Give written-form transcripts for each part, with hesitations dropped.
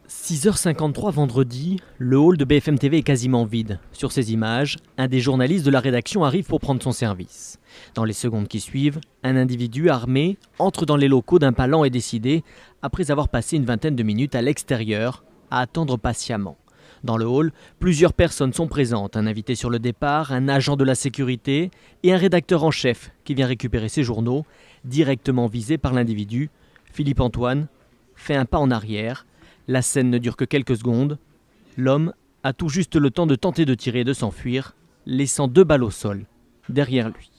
6h53 vendredi, le hall de BFM TV est quasiment vide. Sur ces images, un des journalistes de la rédaction arrive pour prendre son service. Dans les secondes qui suivent, un individu armé entre dans les locaux d'un palan et décidé, après avoir passé une vingtaine de minutes à l'extérieur, à attendre patiemment. Dans le hall, plusieurs personnes sont présentes, un invité sur le départ, un agent de la sécurité et un rédacteur en chef qui vient récupérer ses journaux, directement visé par l'individu. Philippe Antoine fait un pas en arrière. La scène ne dure que quelques secondes. L'homme a tout juste le temps de tenter de tirer et de s'enfuir, laissant 2 balles au sol derrière lui.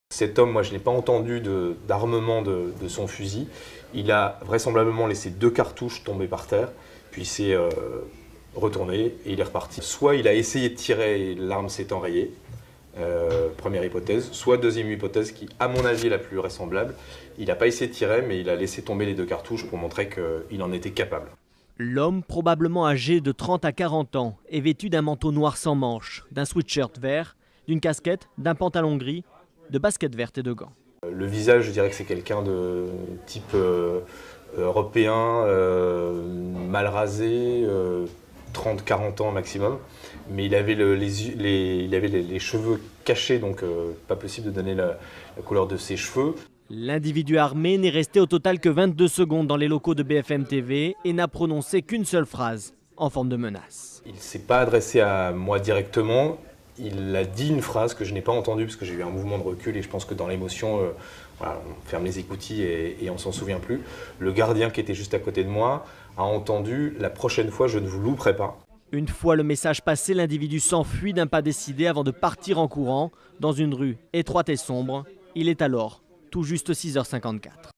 Cet homme, moi je n'ai pas entendu d'armement de son fusil. Il a vraisemblablement laissé 2 cartouches tomber par terre, puis il s'est retourné et il est reparti. Soit il a essayé de tirer et l'arme s'est enrayée, première hypothèse, soit deuxième hypothèse qui, à mon avis, est la plus vraisemblable. Il n'a pas essayé de tirer, mais il a laissé tomber les 2 cartouches pour montrer qu'il en était capable. L'homme, probablement âgé de 30 à 40 ans, est vêtu d'un manteau noir sans manches, d'un sweatshirt vert, d'une casquette, d'un pantalon gris, de baskets vertes et de gants. Le visage, je dirais que c'est quelqu'un de type européen, mal rasé, 30-40 ans maximum, mais il avait les cheveux cachés, donc pas possible de donner la couleur de ses cheveux. L'individu armé n'est resté au total que 22 secondes dans les locaux de BFM TV et n'a prononcé qu'une seule phrase, en forme de menace. Il ne s'est pas adressé à moi directement, il a dit une phrase que je n'ai pas entendue parce que j'ai eu un mouvement de recul et je pense que dans l'émotion, voilà, on ferme les écoutilles et on ne s'en souvient plus. Le gardien qui était juste à côté de moi a entendu « La prochaine fois, je ne vous louperai pas ». Une fois le message passé, l'individu s'enfuit d'un pas décidé avant de partir en courant dans une rue étroite et sombre. Il est alors tout juste 6h54.